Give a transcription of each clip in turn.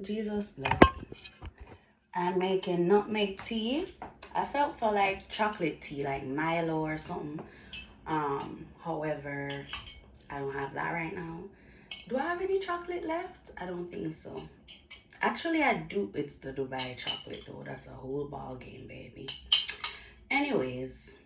Jesus bless. I'm making nutmeg tea. I felt for like chocolate tea, like Milo or something. However, I don't have that right now. Do I have any chocolate left? I don't think so. Actually, I do. It's the Dubai chocolate though. That's a whole ball game, baby. Anyways,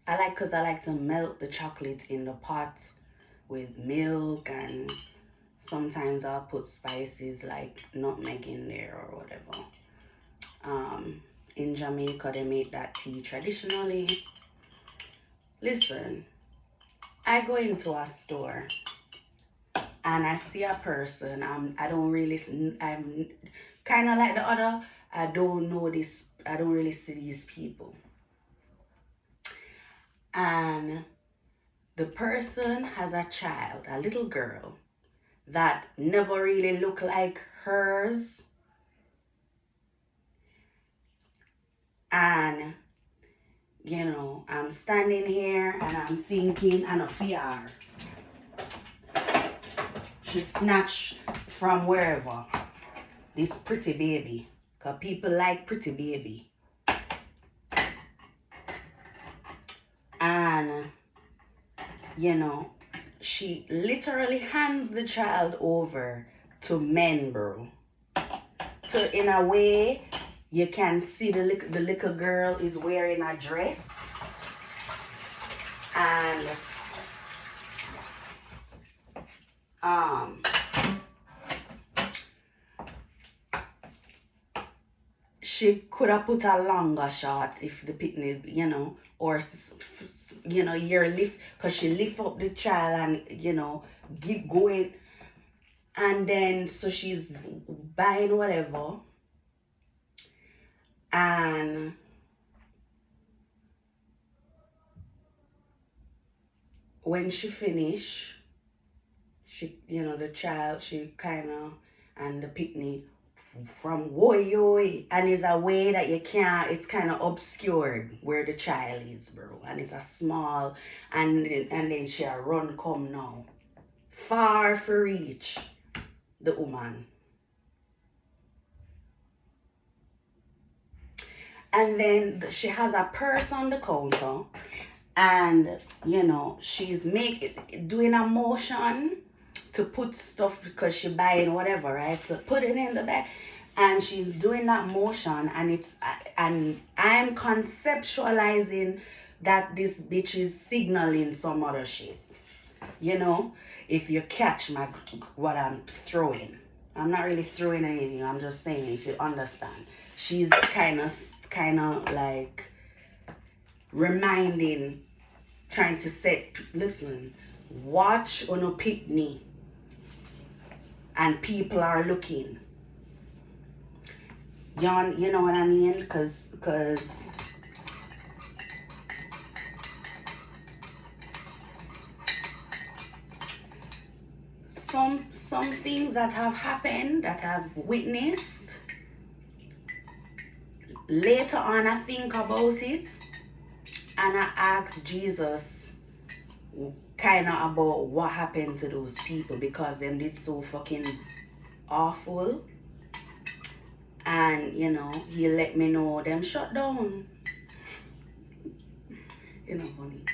cause I like to melt the chocolate in the pot with milk, and sometimes I'll put spices like nutmeg in there or whatever. In Jamaica, they make that tea traditionally. Listen, I go into a store and I see a person. I don't really. I'm kind of like the other. I don't know this. I don't really see these people. And the person has a child, a little girl that never really looked like hers. And I'm standing here and I'm thinking, and a fear. She snatched from wherever this pretty baby, because people like pretty baby. And she literally hands the child over to men, bro. To, in a way, you can see the little girl is wearing a dress, and she could have put a longer shorts if the picnic, or you're lift, because she lift up the child and keep going, and then so she's buying whatever, and when she finish, she the child, she kind of, and the picnic from way, and it's a way that you can't, it's kind of obscured where the child is, bro, and it's a small, and then she a run come now far for reach the woman, and then she has a purse on the counter, and she's doing a motion to put stuff, because she buying whatever, right? So put it in the bag, and she's doing that motion, and I'm conceptualizing that this bitch is signaling some other shit. If you catch what I'm throwing. I'm not really throwing anything. I'm just saying, if you understand. She's kind of like reminding, trying to listen, watch on a picnic, and people are looking. You know what I mean? Because some things that have happened, that I've witnessed, later on I think about it, and I ask Jesus kind of about what happened to those people, because them did so fucking awful, and he let me know them shut down. Funny.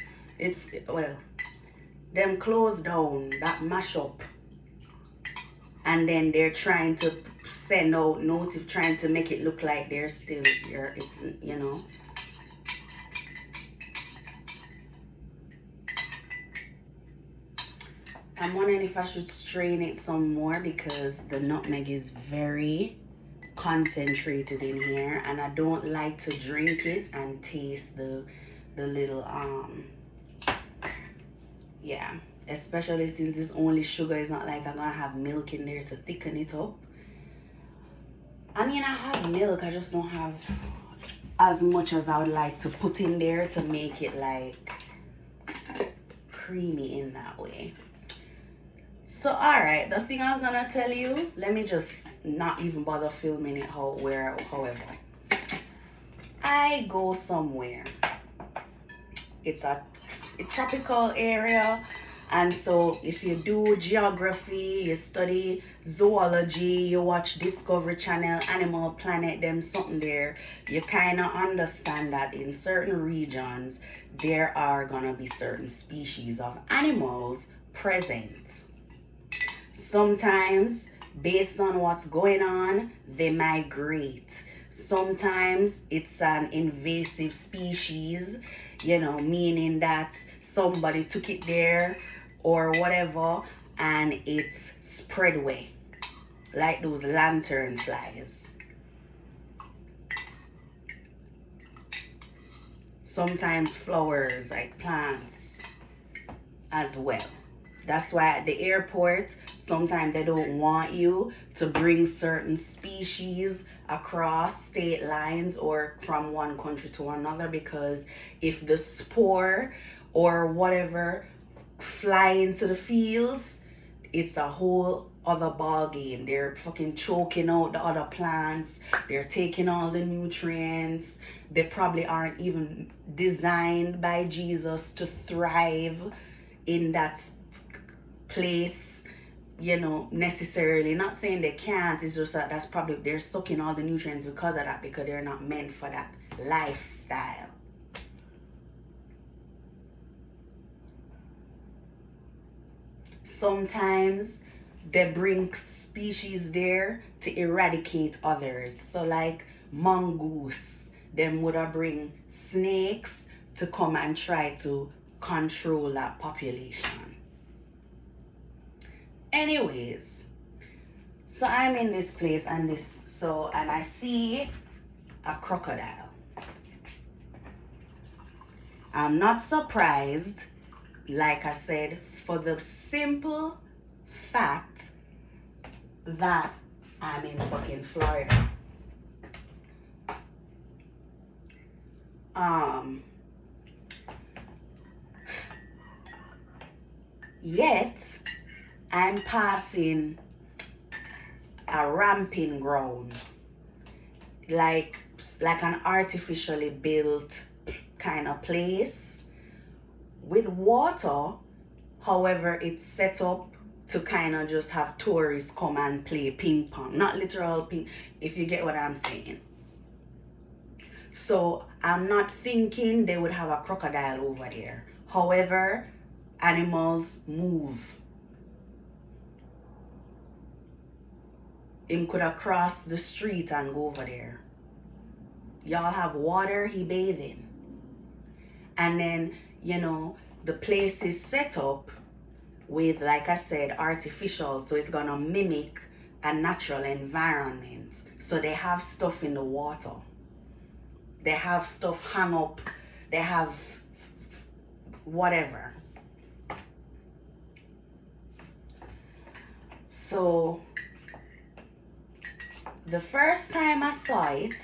Well, them closed down, that mash up, and then they're trying to send out notice, trying to make it look like they're still here. It's I'm wondering if I should strain it some more, because the nutmeg is very concentrated in here, and I don't like to drink it and taste the little yeah, especially since it's only sugar. It's not like I'm gonna have milk in there to thicken it up. I mean, I have milk, I just don't have as much as I would like to put in there to make it like creamy in that way. So alright, the thing I was gonna tell you, let me just not even bother filming it however. I go somewhere. It's a tropical area, and so if you do geography, you study zoology, you watch Discovery Channel, Animal Planet, them something there, you kind of understand that in certain regions there are gonna be certain species of animals present. Sometimes, based on what's going on, they migrate. Sometimes it's an invasive species, meaning that somebody took it there or whatever and it spread away, like those lantern flies. Sometimes flowers, like plants, as well. That's why at the airport, sometimes they don't want you to bring certain species across state lines or from one country to another, because if the spore or whatever fly into the fields, it's a whole other ball game. They're fucking choking out the other plants. They're taking all the nutrients. They probably aren't even designed by Jesus to thrive in that place, necessarily. Not saying they can't, it's just that that's probably, they're sucking all the nutrients because of that, because they're not meant for that lifestyle. Sometimes they bring species there to eradicate others. So like mongoose, them would have bring snakes to come and try to control that population. Anyways, so I'm in this place and I see a crocodile. I'm not surprised, like I said, for the simple fact that I'm in fucking Florida. Yet I'm passing a ramping ground, like an artificially built kind of place with water. However, it's set up to kind of just have tourists come and play ping pong, not literal ping, if you get what I'm saying. So I'm not thinking they would have a crocodile over there. However, animals move. Him could have crossed the street and go over there. Y'all have water, he bathing. And then, the place is set up with, like I said, artificial, so it's gonna mimic a natural environment. So they have stuff in the water. They have stuff hung up. They have whatever. So the first time I saw it,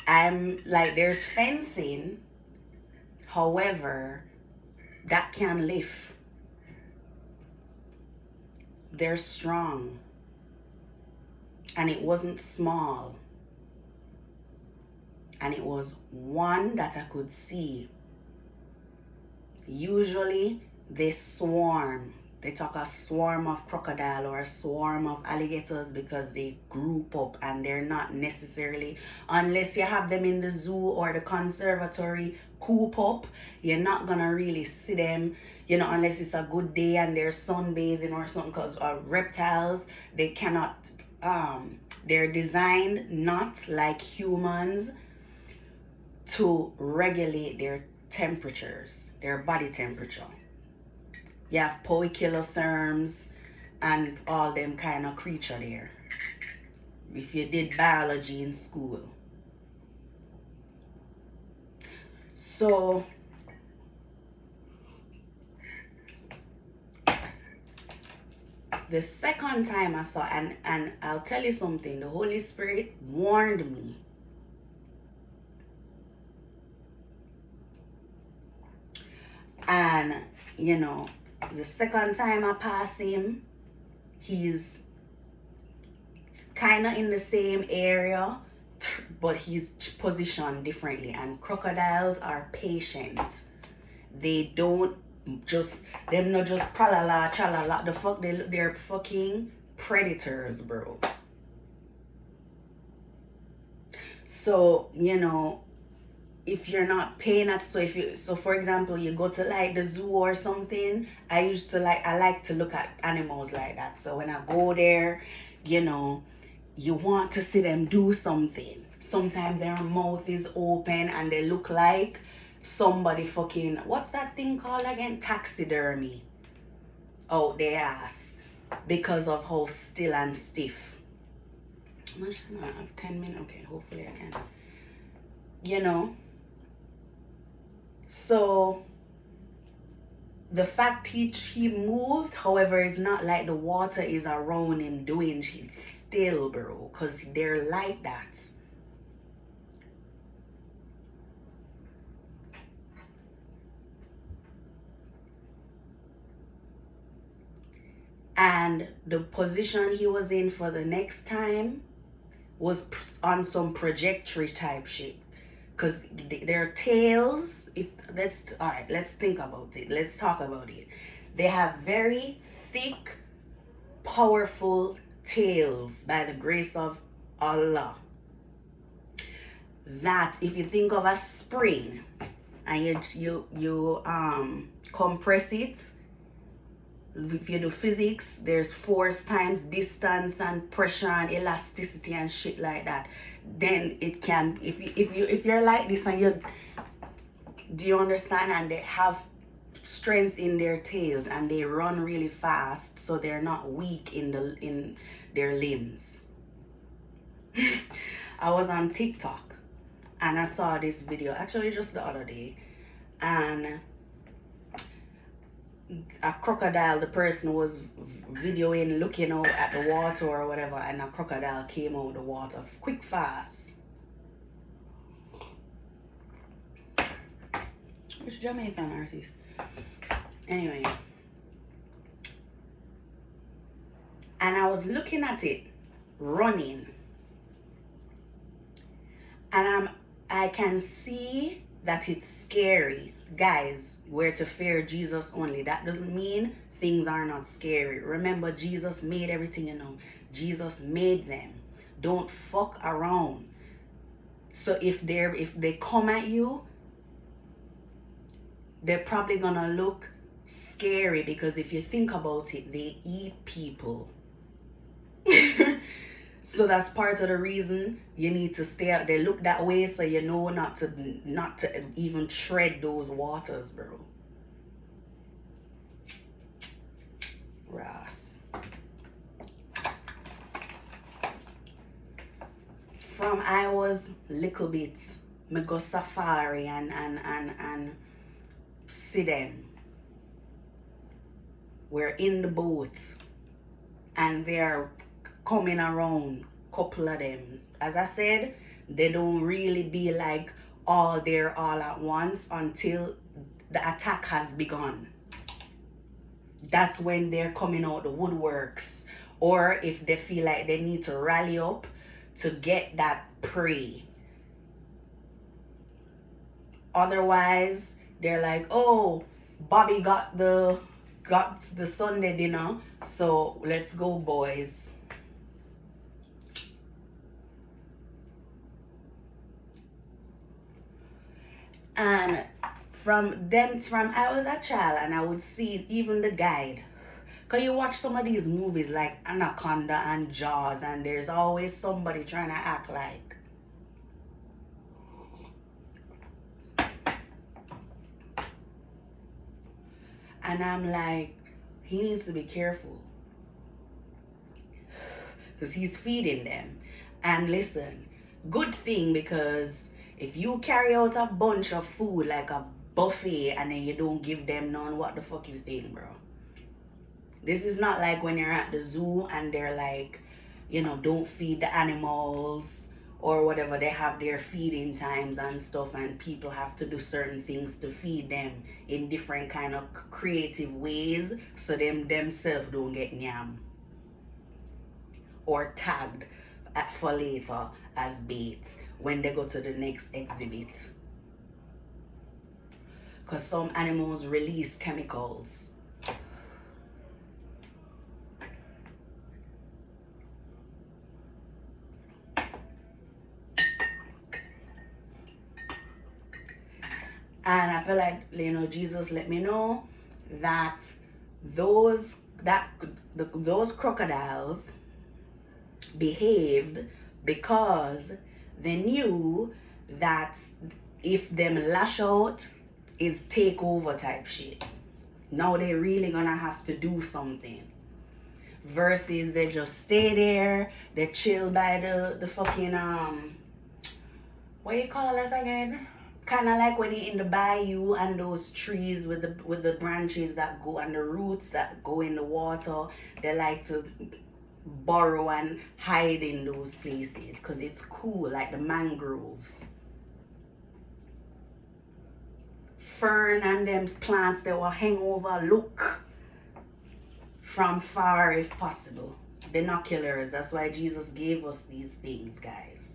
I'm like, there's fencing. However, that can lift. They're strong. And it wasn't small. And it was one that I could see. Usually they swarm. They talk a swarm of crocodile or a swarm of alligators because they group up, and they're not necessarily, unless you have them in the zoo or the conservatory coop up, you're not gonna really see them, unless it's a good day and they're sunbathing or something, because reptiles, they cannot, they're designed not like humans to regulate their temperatures, their body temperature. You have poikilotherms and all them kind of creature there, if you did biology in school. So the second time I saw, and I'll tell you something, the Holy Spirit warned me. And the second time I pass him, he's kind of in the same area, but he's positioned differently. And crocodiles are patient. They don't just them not just pralala chalala. The fuck they're fucking predators, bro. So if you're not paying at so for example you go to like the zoo or something, I like to look at animals like that. So when I go there, you want to see them do something. Sometimes their mouth is open and they look like somebody fucking, what's that thing called again? Taxidermy out their ass because of how still and stiff. I'm not sure I have 10 minutes. Okay, hopefully I can. So the fact he moved, however, is not like the water is around him doing shit still, bro, because they're like that. And the position he was in for the next time was on some trajectory type shit, because their tails, let's think about it, let's talk about it. They have very thick, powerful tails by the grace of Allah, that if you think of a spring and you compress it, if you do physics, there's force times distance and pressure and elasticity and shit like that. Then it can, if you're like this and do you understand? And they have strength in their tails and they run really fast, so they're not weak in their limbs. I was on TikTok and I saw this video actually just the other day, and a crocodile, the person was videoing looking out at the water or whatever, and a crocodile came out of the water quick fast. Which Jamaican artist? Anyway, and I was looking at it running, and I can see that it's scary. Guys, we're to fear Jesus only. That doesn't mean things are not scary. Remember, Jesus made everything, Jesus made them. Don't fuck around. So if they come at you, they're probably gonna look scary, because if you think about it, they eat people. So that's part of the reason you need to stay out. They look that way, so you know not to even tread those waters, bro. Ross. From I was little bit, me go safari and see them. We're in the boat and they're coming around, couple of them. As I said, they don't really be like all there all at once until the attack has begun. That's when they're coming out the woodworks, or if they feel like they need to rally up to get that prey. Otherwise, they're like, oh, Bobby got the Sunday dinner, so let's go, boys. And from I was a child and I would see even the guide. Because you watch some of these movies like Anaconda and Jaws, and there's always somebody trying to act like. And I'm like, he needs to be careful, because he's feeding them. And listen, good thing, because if you carry out a bunch of food like a buffet and then you don't give them none, what the fuck you think, bro? This is not like when you're at the zoo and they're like, don't feed the animals or whatever. They have their feeding times and stuff, and people have to do certain things to feed them in different kind of creative ways, so themselves don't get nyam or tagged for later as bait when they go to the next exhibit. because some animals release chemicals. And I feel like, you know, Jesus let me know that those crocodiles behaved because they knew that if them lash out is take over type shit. Now they really gonna have to do something. Versus they just stay there, they chill by the fucking what you call it again? Kind of like when you're in the bayou and those trees with the branches that go and the roots that go in the water. They like to burrow and hide in those places because it's cool, like the mangroves. Fern and them plants, they will hang over, look from far if possible. Binoculars, that's why Jesus gave us these things, guys.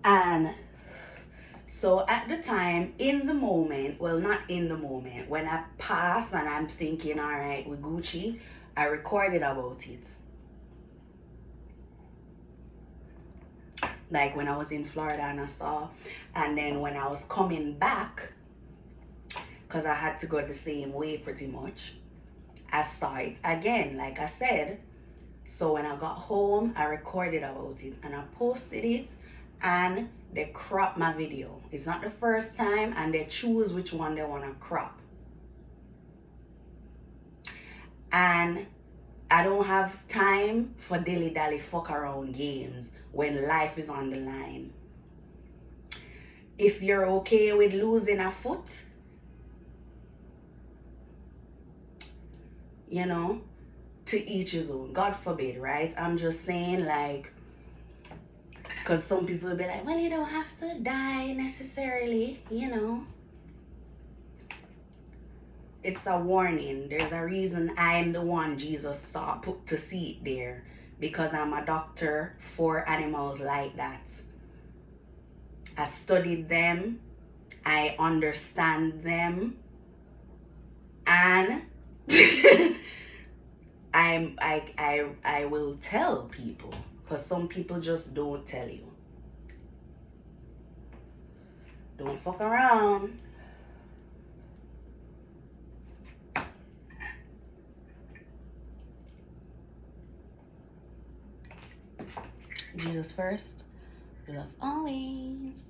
And so at the time, in the moment, well, not in the moment, when I pass and I'm thinking, all right, with Gucci, I recorded about it. Like when I was in Florida and I saw, and then when I was coming back, because I had to go the same way pretty much, I saw it again, like I said. So when I got home, I recorded about it and I posted it, and they crop my video. It's not the first time, and they choose which one they want to crop. And I don't have time for dilly-dally fuck around games when life is on the line. If you're okay with losing a foot, you know, to each his own. God forbid, right? I'm just saying, like, because some people will be like, well, you don't have to die necessarily, you know. It's a warning. There's a reason I'm the one Jesus saw put to see it there, because I'm a doctor for animals like that. I studied them, I understand them, and I will tell people, because some people just don't tell you. Don't fuck around. Jesus first, love always.